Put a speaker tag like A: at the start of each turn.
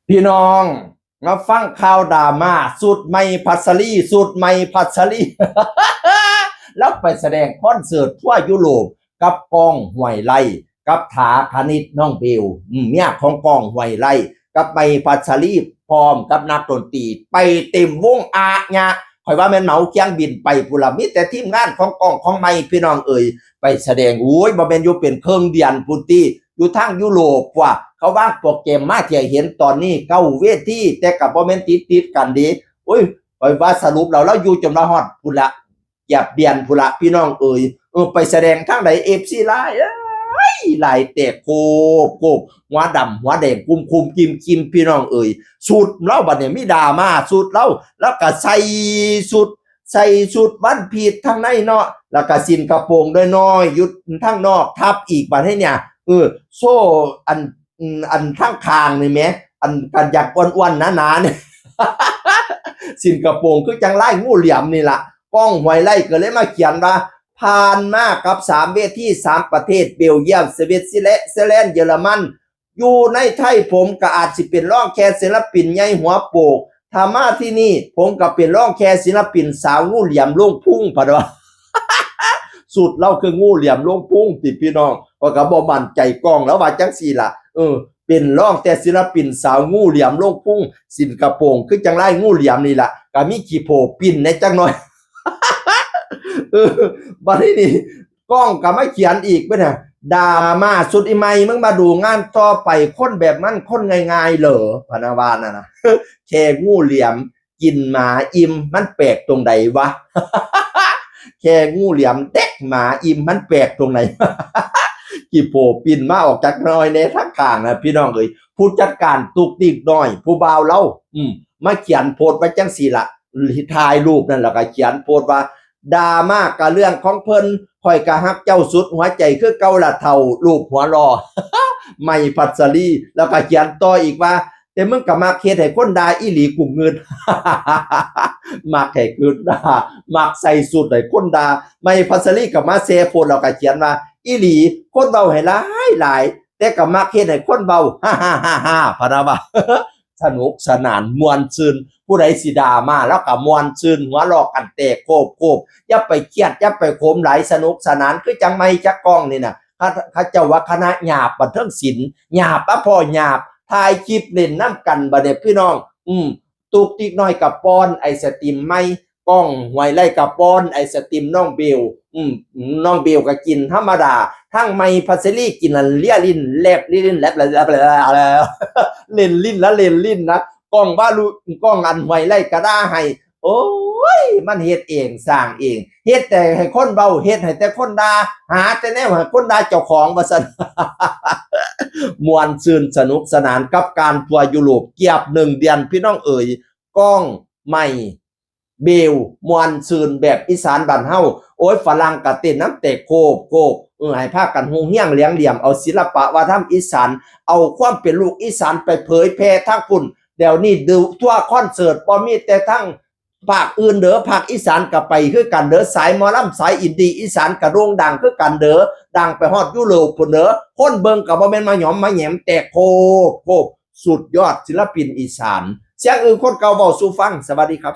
A: พี่น้องมาฟังข่าวดราม่าสุดไม่พัสลีสุดไม่พัสลี แล้วไปแสดงคอนเสิร์ตทั่วยุโรปกับกองห้วยไร่กับถาคณิตน้องเบลเนี่ยของกองห้วยไร่กับไม่พัสลีพร้อมกับนักดนตรีไปเต็มวงอาญะข่อยว่าแม่นเหมาเครื่องบินไปปุระมิแต่ทีมงานของกองของไม่พี่น้องเอ่ยไปแสดงโอ้ยบ่แม่นอยู่เป็นเครื่องเดียนพุนตีอยู่ทางยุโรปว่ะเขาว่างโปรแกรมมาที่เห็นตอนนี้เก้าเวทีแต่กับบ่แม่นติดกันดีโอ้ยข่อยว่าสรุปแล้วอยู่จนมาฮอดพุ่นละอย่าเปลี่ยนพุ่นละพี่น้องเอ่ยไปแสดงทางใด FC ไลน์หลายแตกโคบหัวดำหัวแดงคุมกิมพี่น้องเอ่ยสูตรเล่าบัดเนี่ยมีดราม่าสูตรเล่าแล้วก็ใส่สุดวันผิดทางในเนาะแล้วก็สินกระโปรงด้วยน้อยยุดทางนอกทับอีกบัดให้เนี่ยโซ่อันข้างคางนี่แม้อันกันอยากอ้วนๆหนาๆเนี่ย สินกระโปรงคือจังไล่งูเหลี่ยมนี่ล่ะก้องห้วยไร่ก็เลยมาเขียนว่าผ่านมากับ3เวที3ประเทศเบลเยียมสวิตเซอร์แลนด์เยอรมันอยู่ในไทยผมก็อาจสิเป็นร่องแค่ศิลปินใหญ่หัวโปกถ้ามาที่นี่ผมก็เป็นร่องแค่ศิลปินสาวงูเหลี่ยมลงพุ่งพะดอ สุดเล่าคืองูเหลี่ยมลงพุ่งติพี่น้องก็บ่มั่นใจกล้องแล้วว่าจังซี่ล่ะเป็นร่องแต่ศิลปินสาวงูเหลี่ยมลงพุ่งสินกระโปรงคือจังไล่งูเหลี่ยมนี่ล่ะก็มีขี้โผปิ่นในจังหน่อย บัดนี้กล้องก็มาเขียนอีกเด้อดราม่าสุดอีไมมึงมาดูงานต่อไปคนแบบมันคนง่ายๆเหรอพนาวาน่ะนะ แค่งูเหลี่ยมกินหมาอิ่มมันแปลกตรงใดวะ แค่งูเหลี่ยมเด็กหมาอิ่มมันแปลกตรงไหน กี่โผปินมาออกจากน้อยในทักข้างนะพี่น้องเอ้ยผู้จัดการตุกติกน้อยผู้บ่าวเล่ามาเขียนโพสต์ไว้จังสี่ละถ่ายรูปนั่นแหละก็เขียนโพสต์ว่าดราม่ากับเรื่องของเพิ่นข่อยกะฮักเจ้าสุดหัวใจคือเก่าละเท่ารูปหัวรอ ไม่พัสลีแล้วก็เขียนต่ออีกว่าแต่มึงก็มักเฮ็ดให้คนด่าอีหลีกุ่มเงิน มักให้คือด่ามักใส่สุดให้คนด่าไม่พัสลีก็มาเซโพสต์แล้วก็เขียนว่าอีหลีคนเบาให้หลายแต่ก็มักเฮ็ดให้คนเบา ฮ่าๆๆๆพะนะว่า สนุกสนานม่วนซื่นผู้ใดสิด่ามาแล้วก็ม่วนซื่นหัวเราะกันแตกโคบอย่าไปเครียดอย่าไปโขมหลายสนุกสนานคือจังไม่จักกล้องนี่น่ะเขาเจ้าว่าคณะหยาบบันเทิงศิลป์หยาบอะพ่อหยาบถ่ายคลิปเล่นน้ำกันบัดนี้พี่น้องตุกติกน้อยกับปอนไอสติมไม่กล้องห้วยไร่กับปอนไอสติมน้องเบลน้องเบลก็กินธรรมดาทั้งไม่พัสลีกินเลียลิ้นแลบลิ้นแลบอะไรเล่นลิ้นแล้วเล่นลิ้นนะกล้องว่าลูกล้องอันห้วยไร่ก็ด่าให้โอ้ยมันเฮ็ดเองสร้างเองเฮ็ดแต่ให้คนเบาเฮ็ดให้แต่คนด่าหาแต่แนวให้คนด่าเจ้าของว่าซั่น มวนซื่นสนุกสนานกับการทัวร์ยุโรปเกียบ1 เดือนพี่น้องเอ๋ยก้องไม่เบลมวนซื่นแบบอีสานบ้านเฮาโอ้ยฝรั่งก็เต้นน้ำเตะโคบให้พากันฮู้เฮียงเลี้ยงเหลี่ยมเอาศิลปะวัฒนธรรมอีสานเอาความเป็นลูกอีสานไปเผยแพร่ทั้งปุ่นเดี๋ยวนี้ดูทั่วคอนเสิร์ตบ่มีแต่ทั้งภาคอื่นเด้อภาคอีสานก็ไปคือกันเด้อสายหมอลำสายอินดี้อีสานก็โด่งดังคือกันเด้อดังไปฮอดยุโรปพุ่นเด้อคนเบิ่งก็บ่แม่นมาหยอมมาแหยมแตกโคบสุดยอดศิลปินอีสานเสียงอื่นคนเก่าเว้าสู่ฟังสวัสดีครับ